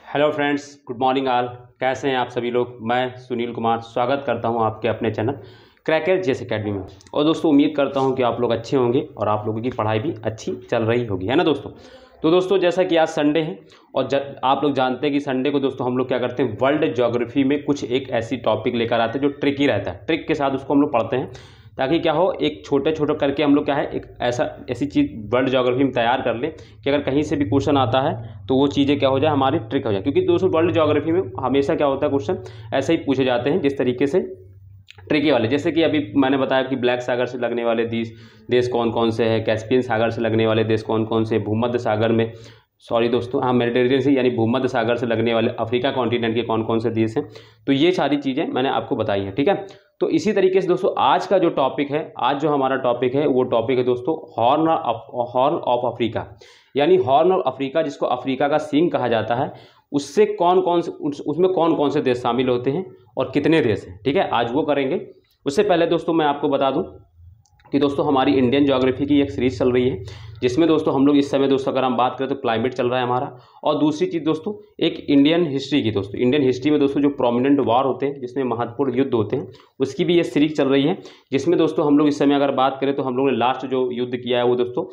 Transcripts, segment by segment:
Hello friends, good morning all. कैसे हैं आप सभी लोग। मैं सुनील कुमार स्वागत करता हूं आपके अपने चैनल क्रैकर जेएस एकेडमी में। और दोस्तों उम्मीद करता हूं कि आप लोग अच्छे होंगे और आप लोगों की पढ़ाई भी अच्छी चल रही होगी, है ना दोस्तों। तो दोस्तों जैसा कि आज संडे है और आप लोग जानते हैं कि संडे को दोस्तों हम लोग क्या करते हैं, वर्ल्ड ज्योग्राफी में कुछ एक ऐसी टॉपिक लेकर आते हैं जो ट्रिकी रहता है। ट्रिक के साथ उसको हम लोग पढ़ते हैं ताकि क्या हो, एक छोटे छोटे करके हम लोग क्या है एक ऐसी चीज़ वर्ल्ड ज्योग्राफी में तैयार कर लें कि अगर कहीं से भी क्वेश्चन आता है तो वो चीज़ें क्या हो जाए, हमारी ट्रिक हो जाए। क्योंकि दोस्तों वर्ल्ड ज्योग्राफी में हमेशा क्या होता है, क्वेश्चन ऐसे ही पूछे जाते हैं जिस तरीके से ट्रिकी वाले। जैसे कि अभी मैंने बताया कि ब्लैक सागर से लगने वाले देश कौन कौन से हैं, कैस्पियन सागर से लगने वाले देश कौन कौन से, भूमध्य सागर में मेडिटेरियन से यानी भूमध्य सागर से लगने वाले अफ्रीका कॉन्टिनेंट के कौन कौन से देश हैं। तो ये सारी चीज़ें मैंने आपको बताई हैं, ठीक है। तो इसी तरीके से दोस्तों आज का जो टॉपिक है, आज जो हमारा टॉपिक है वो टॉपिक है दोस्तों हॉर्न ऑफ अफ्रीका, यानी हॉर्न ऑफ अफ्रीका जिसको अफ्रीका का सींग कहा जाता है। उससे उसमें कौन कौन से देश शामिल होते हैं और कितने देश हैं, ठीक है, आज वो करेंगे। उससे पहले दोस्तों मैं आपको बता दूं कि दोस्तों हमारी इंडियन ज्योग्राफी की एक सीरीज़ चल रही है जिसमें दोस्तों हम लोग इस समय दोस्तों अगर हम बात करें तो क्लाइमेट चल रहा है हमारा। और दूसरी चीज़ दोस्तों एक इंडियन हिस्ट्री की, दोस्तों इंडियन हिस्ट्री में दोस्तों जो प्रोमिनेंट वार होते हैं जिसमें महत्वपूर्ण युद्ध होते हैं उसकी भी ये सीरीज चल रही है। जिसमें दोस्तों हम लोग इस समय अगर बात करें तो हम लोग ने लास्ट जो युद्ध किया है वो दोस्तों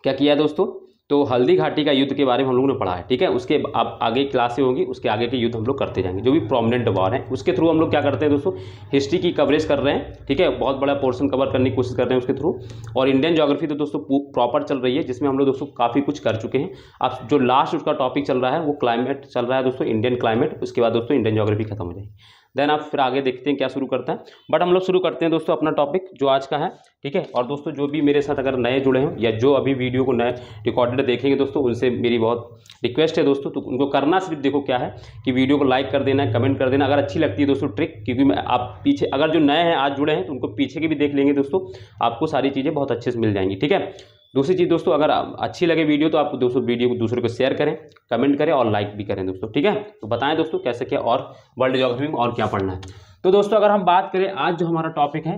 क्या किया है दोस्तों, तो हल्दी घाटी का युद्ध के बारे में हम लोगों ने पढ़ा है, ठीक है। उसके अब आगे क्लासें होंगी, उसके आगे के युद्ध हम लोग करते जाएंगे। जो भी प्रोमिनेंट वार है उसके थ्रू हम लोग क्या करते हैं दोस्तों, हिस्ट्री की कवरेज कर रहे हैं, ठीक है। बहुत बड़ा पोर्शन कवर करने की कोशिश कर रहे हैं उसके थ्रू। और इंडियन ज्योग्राफी तो दोस्तों प्रॉपर चल रही है जिसमें हम लोग दोस्तों काफ़ी कुछ कर चुके हैं। अब जो लास्ट उसका टॉपिक चल रहा है वो क्लाइमेट चल रहा है दोस्तों, इंडियन क्लाइमेट। उसके बाद दोस्तों इंडियन ज्योग्राफी खत्म हो जाएगी। देन आप फिर आगे देखते हैं क्या शुरू करते हैं। बट हम लोग शुरू करते हैं दोस्तों अपना टॉपिक जो आज का है, ठीक है। और दोस्तों जो भी मेरे साथ अगर नए जुड़े हैं या जो अभी वीडियो को नए रिकॉर्डेड देखेंगे दोस्तों, उनसे मेरी बहुत रिक्वेस्ट है दोस्तों, तो उनको करना सिर्फ देखो क्या है कि वीडियो को लाइक कर देना है, कमेंट कर देना अगर अच्छी लगती है दोस्तों ट्रिक। क्योंकि मैं आप पीछे अगर जो नए हैं आज जुड़े हैं तो उनको पीछे के भी देख लेंगे दोस्तों, आपको सारी चीज़ें बहुत अच्छे से मिल जाएंगी, ठीक है। दूसरी चीज़ दोस्तों अगर अच्छी लगे वीडियो तो आप दोस्तों वीडियो को दूसरे को शेयर करें, कमेंट करें और लाइक भी करें दोस्तों, ठीक है। तो बताएं दोस्तों कैसे क्या और वर्ल्ड ज्योग्राफी में और क्या पढ़ना है। तो दोस्तों अगर हम बात करें आज जो हमारा टॉपिक है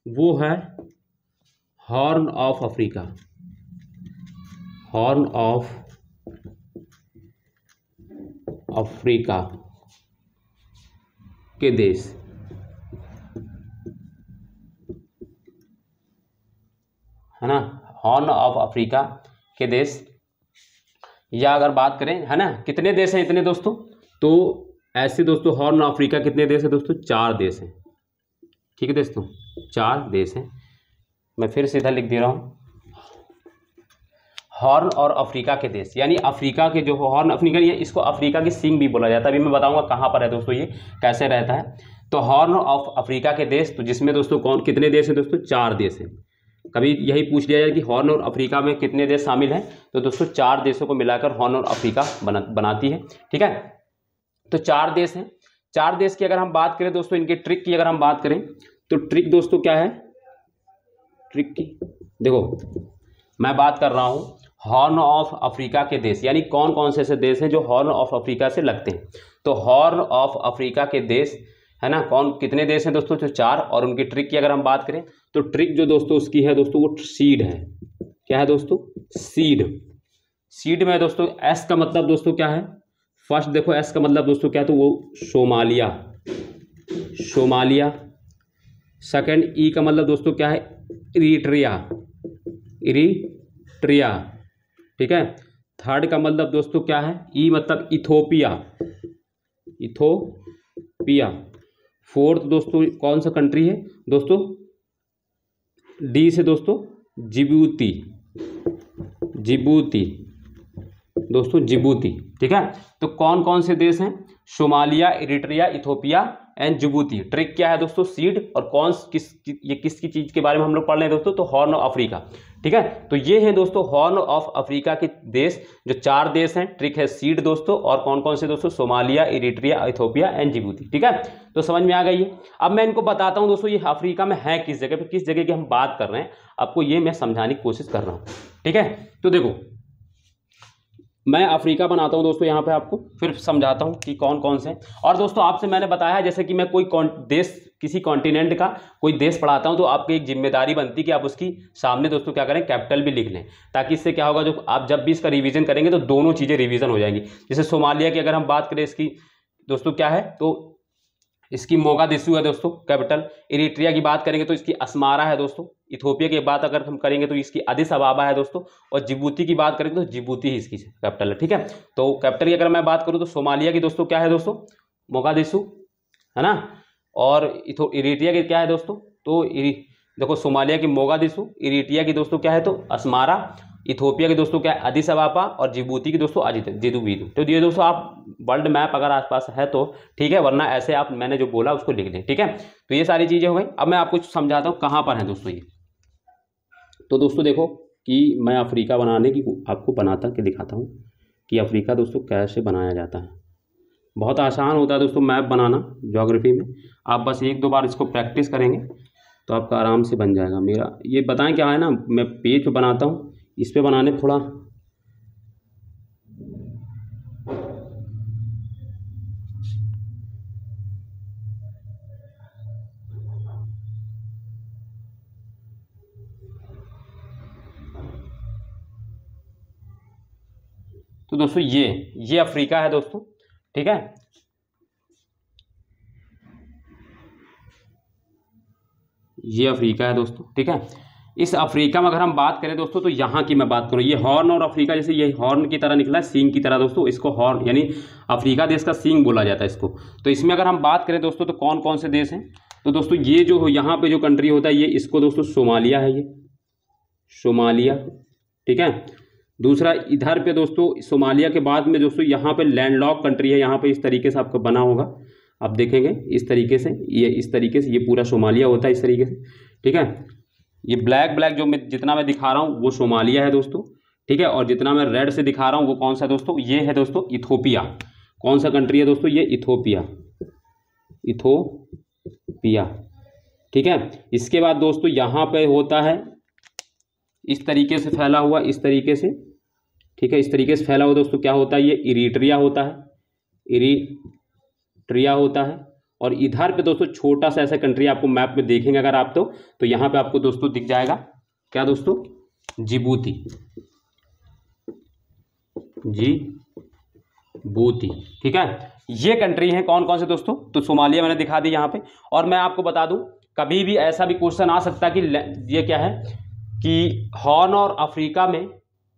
वो है horn of Africa. Horn of Africa के देश, है ना, हॉर्न ऑफ अफ्रीका के देश। या अगर बात करें, है ना, कितने देश हैं इतने दोस्तों, तो ऐसे दोस्तों हॉर्न ऑफ अफ्रीका कितने देश हैं दोस्तों, 4 देश हैं, ठीक है दोस्तों, 4 देश हैं। मैं फिर सीधा लिख दे रहा हूँ हॉर्न और अफ्रीका के देश, यानी अफ्रीका के जो हॉर्न अफ्रीका है इसको अफ्रीका की सींग भी बोला जाता है। अभी मैं बताऊंगा कहाँ पर है दोस्तों, ये कैसे रहता है। तो हॉर्न ऑफ अफ्रीका के देश, तो जिसमें दोस्तों कितने देश हैं दोस्तों, 4 देश हैं। कभी यही पूछ लिया जाए कि हॉर्न और अफ्रीका में कितने देश शामिल हैं, तो दोस्तों 4 देशों को मिलाकर हॉर्न और अफ्रीका बनाती है, ठीक है। तो 4 देश हैं। 4 देश की अगर हम बात करें दोस्तों, इनके ट्रिक की अगर हम बात करें तो ट्रिक दोस्तों क्या है, ट्रिक की देखो मैं बात कर रहा हूं हॉर्न ऑफ अफ्रीका के देश, यानी कौन कौन से ऐसे देश हैं जो हॉर्न ऑफ अफ्रीका से लगते हैं। तो हॉर्न ऑफ अफ्रीका के देश, है ना, कितने देश हैं दोस्तों, तो 4। और उनकी ट्रिक की अगर हम बात करें तो ट्रिक जो दोस्तों उसकी है दोस्तों वो सीड है। क्या है दोस्तों, सीड। सीड में दोस्तों एस का मतलब दोस्तों क्या है, फर्स्ट देखो एस का मतलब दोस्तों क्या है, तो वो सोमालिया, सोमालिया। सेकंड ई का मतलब दोस्तों क्या है, इरिट्रिया, इरिट्रिया, ठीक है। थर्ड का मतलब दोस्तों क्या है, ई मतलब इथोपिया, इथोपिया। फोर्थ दोस्तों कौन सा कंट्री है दोस्तों, डी से दोस्तों जिबूती, जिबूती दोस्तों, जिबूती, ठीक है। तो कौन कौन से देश हैं, Somalia, Eritrea, Ethiopia and Djibouti. Trick क्या है दोस्तों, सीड। और ये किसकी चीज के बारे में हम लोग पढ़ रहे हैं दोस्तों, तो हॉर्न ऑफ अफ्रीका, ठीक है। तो ये हैं दोस्तों हॉर्न ऑफ अफ्रीका के देश, जो 4 देश हैं। ट्रिक है सीड दोस्तों। और कौन कौन से दोस्तों, Somalia, Eritrea, Ethiopia and Djibouti, ठीक है। तो समझ में आ गई है। अब मैं इनको बताता हूं दोस्तों ये अफ्रीका में है किस जगह पे, किस जगह की हम बात कर रहे हैं, आपको ये मैं समझाने की कोशिश कर रहा हूं, ठीक है। तो देखो मैं अफ्रीका बनाता हूं दोस्तों यहाँ पे, आपको फिर समझाता हूं कि कौन कौन से हैं। और दोस्तों आपसे मैंने बताया जैसे कि मैं कोई देश किसी कॉन्टिनेंट का कोई देश पढ़ाता हूँ तो आपकी एक जिम्मेदारी बनती है कि आप उसकी सामने दोस्तों क्या करें, कैपिटल भी लिख लें, ताकि इससे क्या होगा, जो आप जब भी इसका रिवीजन करेंगे तो दोनों चीज़ें रिवीजन हो जाएंगी। जैसे सोमालिया की अगर हम बात करें, इसकी दोस्तों क्या है, तो इसकी मोगादिशु है दोस्तों कैपिटल। इरिट्रिया की बात करेंगे तो इसकी अस्मारा है दोस्तों। इथोपिया की बात अगर हम करेंगे तो इसकी अदिस अबाबा है दोस्तों। और जिबूती की बात करेंगे तो जिबूती ही इसकी कैपिटल है, ठीक है। तो कैपिटल की अगर मैं बात करूं तो सोमालिया की दोस्तों क्या है दोस्तों, मोगादिशु है ना। और इरिट्रिया की क्या है दोस्तों, तो देखो सोमालिया की मोगादिशु, इरिट्रिया की दोस्तों क्या है तो अस्मारा, इथोपिया की दोस्तों क्या है अदिस अबाबा, और जिबूती की दोस्तों जिदुबीदु। तो ये दोस्तों आप वर्ल्ड मैप अगर आसपास है तो ठीक है, वरना ऐसे आप मैंने जो बोला उसको लिख लें, ठीक है। तो ये सारी चीज़ें हो गई। अब मैं आपको समझाता हूँ कहाँ पर है दोस्तों ये। तो दोस्तों देखो कि मैं अफ्रीका बनाने की आपको बनाता के दिखाता हूँ कि अफ्रीका दोस्तों कैसे बनाया जाता है। बहुत आसान होता है दोस्तों मैप बनाना ज्योग्राफी में। आप बस एक दो बार इसको प्रैक्टिस करेंगे तो आपका आराम से बन जाएगा। मेरा ये बताएं क्या है ना, मैं पेज पे बनाता हूँ, इस पे बनाने थोड़ा तो दोस्तों ये अफ्रीका है दोस्तों, ठीक है। ये अफ्रीका है दोस्तों, ठीक है। इस अफ्रीका में अगर हम बात करें दोस्तों तो यहाँ की मैं बात करूँ, ये हॉर्न और अफ्रीका, जैसे ये हॉर्न की तरह निकला है, सींग की तरह दोस्तों, इसको हॉर्न यानी अफ्रीका देश का सींग बोला जाता है इसको। तो इसमें अगर हम बात करें दोस्तों तो कौन कौन से देश हैं, तो दोस्तों ये जो यहाँ पे जो कंट्री होता है ये इसको दोस्तों सोमालिया है, ये सोमालिया, ठीक है। दूसरा इधर पे दोस्तों सोमालिया के बाद में दोस्तों यहाँ पे लैंडलॉक कंट्री है, यहाँ पे इस तरीके से आपको बना होगा, आप देखेंगे इस तरीके से, ये इस तरीके से, ये पूरा सोमालिया होता है इस तरीके से, ठीक है। ये ब्लैक जो मैं जितना मैं दिखा रहा हूँ वो सोमालिया है दोस्तों, ठीक है। और जितना मैं रेड से दिखा रहा हूँ वो कौन सा दोस्तों, ये है दोस्तों इथोपिया। कौन सा कंट्री है दोस्तों, ये इथोपिया, इथोपिया, ठीक है। इसके बाद दोस्तों यहाँ पे होता है इस तरीके से फैला हुआ, इस तरीके से, ठीक है, इस तरीके से फैला हुआ दोस्तों क्या होता है, ये इरिट्रिया होता है, इरिट्रिया होता है। और इधर पे दोस्तों छोटा सा ऐसा कंट्री आपको मैप में देखेंगे अगर आप तो यहाँ पे आपको दोस्तों दिख जाएगा क्या दोस्तों, जिबूती, जिबूती, ठीक है। ये कंट्री है कौन कौन से दोस्तों, तो सोमालिया मैंने दिखा दी यहाँ पे। और मैं आपको बता दूं कभी भी ऐसा भी क्वेश्चन आ सकता है कि ये क्या है कि हॉर्न और अफ्रीका में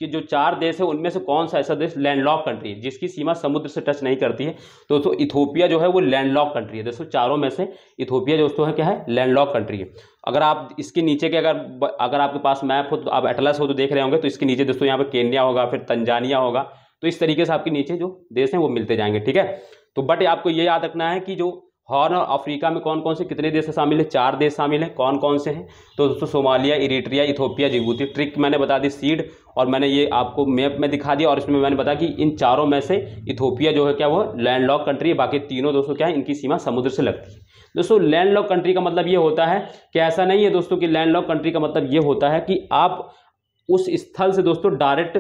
कि जो 4 देश है उनमें से कौन सा ऐसा देश लैंडलॉक कंट्री है जिसकी सीमा समुद्र से टच नहीं करती है। तो दोस्तों इथोपिया जो है वो लैंडलॉक कंट्री है दोस्तों, चारों में से इथोपिया दोस्तों है क्या है, लैंडलॉक कंट्री है। अगर आप इसके नीचे के अगर आपके पास मैप हो तो आप एटलस हो तो देख रहे होंगे, तो इसके नीचे दोस्तों यहाँ पे केन्या होगा, फिर तंजानिया होगा, तो इस तरीके से आपके नीचे जो देश हैं वो मिलते जाएंगे, ठीक है। तो बट आपको ये याद रखना है कि जो हॉर्न और अफ्रीका में कौन कौन से कितने देश शामिल है, 4 देश शामिल हैं। कौन कौन से हैं, तो दोस्तों Somalia, Eritrea, Ethiopia, Djibouti. Trick मैंने बता दी सीड, और मैंने ये आपको मैप में दिखा दिया। और इसमें मैंने बताया कि इन चारों में से इथोपिया जो है क्या वो लैंडलॉक कंट्री है, बाकी तीनों दोस्तों क्या है इनकी सीमा समुद्र से लगती है। दोस्तों लैंडलॉक कंट्री का मतलब ये होता है कि ऐसा नहीं है दोस्तों कि लैंडलॉक कंट्री का मतलब ये होता है कि आप उस स्थल से दोस्तों डायरेक्ट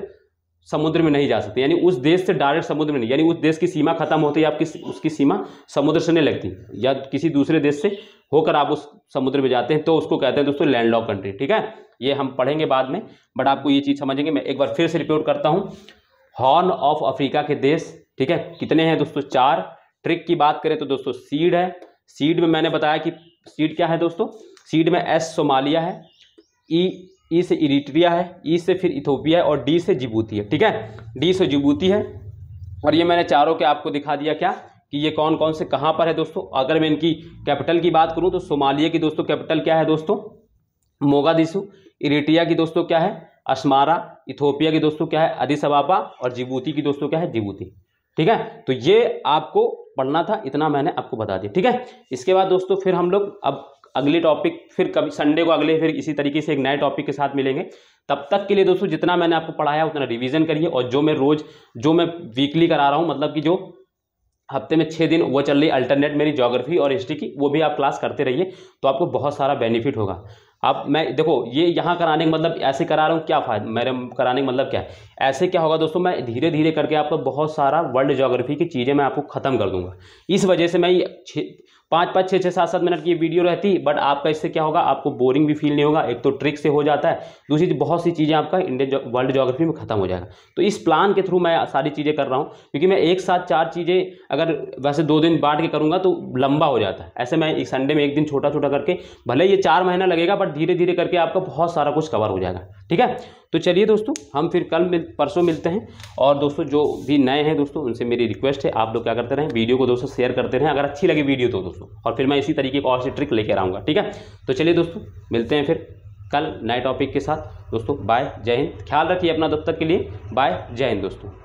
समुद्र में नहीं जा सकते, यानी उस देश से डायरेक्ट समुद्र में नहीं, यानी उस देश की सीमा खत्म होती है आपकी, उसकी सीमा समुद्र से नहीं लगती, या किसी दूसरे देश से होकर आप उस समुद्र में जाते हैं, तो उसको कहते हैं दोस्तों लैंडलॉक कंट्री, ठीक है। ये हम पढ़ेंगे बाद में, बट आपको ये चीज़ समझेंगे। मैं एक बार फिर से रिपोर्ट करता हूँ, हॉर्न ऑफ अफ्रीका के देश, ठीक है, कितने हैं दोस्तों, 4। ट्रिक की बात करें तो दोस्तों सीड है, सीड में मैंने बताया कि सीड क्या है दोस्तों, सीड में एस सोमालिया है, ई से इरिट्रिया है, ई से फिर इथोपिया है, और डी से जिबूती है, ठीक है, डी से जिबूती है। और ये मैंने चारों के आपको दिखा दिया क्या कि ये कौन कौन से कहाँ पर है दोस्तों। अगर मैं इनकी कैपिटल की बात करूँ तो सोमालिया की दोस्तों कैपिटल क्या है दोस्तों, मोगादिशु। इरिट्रिया की दोस्तों क्या है, अस्मारा। इथोपिया की दोस्तों क्या है, अदिस अबाबा। और जिबूती की दोस्तों क्या है, जिबूती, ठीक है। तो ये आपको पढ़ना था, इतना मैंने आपको बता दिया, ठीक है। इसके बाद दोस्तों फिर हम लोग अब अगले टॉपिक फिर कभी संडे को अगले फिर इसी तरीके से एक नए टॉपिक के साथ मिलेंगे। तब तक के लिए दोस्तों जितना मैंने आपको पढ़ाया उतना रिवीजन करिए, और जो मैं वीकली करा रहा हूँ, मतलब कि जो हफ्ते में 6 दिन वो चल रही अल्टरनेट मेरी ज्योग्राफी और हिस्ट्री की, वो भी आप क्लास करते रहिए, तो आपको बहुत सारा बेनिफिट होगा। आप मैं देखो ये यहाँ कराने का मतलब ऐसे करा रहा हूँ, क्या फ़ायदा मेरे कराने का मतलब क्या है, ऐसे क्या होगा दोस्तों, मैं धीरे धीरे करके आपको बहुत सारा वर्ल्ड ज्योग्राफी की चीज़ें मैं आपको ख़त्म कर दूंगा। इस वजह से मैं 5-5, 6-6, 7-7 मिनट की वीडियो रहती, बट आपका इससे क्या होगा, आपको बोरिंग भी फील नहीं होगा। एक तो ट्रिक से हो जाता है, दूसरी बहुत सी चीज़ें आपका इंडियन वर्ल्ड ज्योग्राफी में खत्म हो जाएगा। तो इस प्लान के थ्रू मैं सारी चीज़ें कर रहा हूँ, क्योंकि मैं एक साथ 4 चीज़ें अगर वैसे 2 दिन बांट के करूँगा तो लंबा हो जाता है। ऐसे मैं एक संडे में एक दिन छोटा छोटा करके, भले ये 4 महीना लगेगा, बट धीरे धीरे करके आपका बहुत सारा कुछ कवर हो जाएगा। ठीक है, तो चलिए दोस्तों, हम फिर परसों मिलते हैं। और दोस्तों जो भी नए हैं दोस्तों, उनसे मेरी रिक्वेस्ट है, आप लोग क्या करते रहें, वीडियो को दोस्तों शेयर करते रहें अगर अच्छी लगी वीडियो तो दोस्तों, और फिर मैं इसी तरीके को और से ट्रिक लेकर आऊँगा। ठीक है, तो चलिए दोस्तों, मिलते हैं फिर कल नए टॉपिक के साथ दोस्तों। बाय, जय हिंद। ख्याल रखिए अपना, तब तक के लिए बाय, जय हिंद दोस्तों।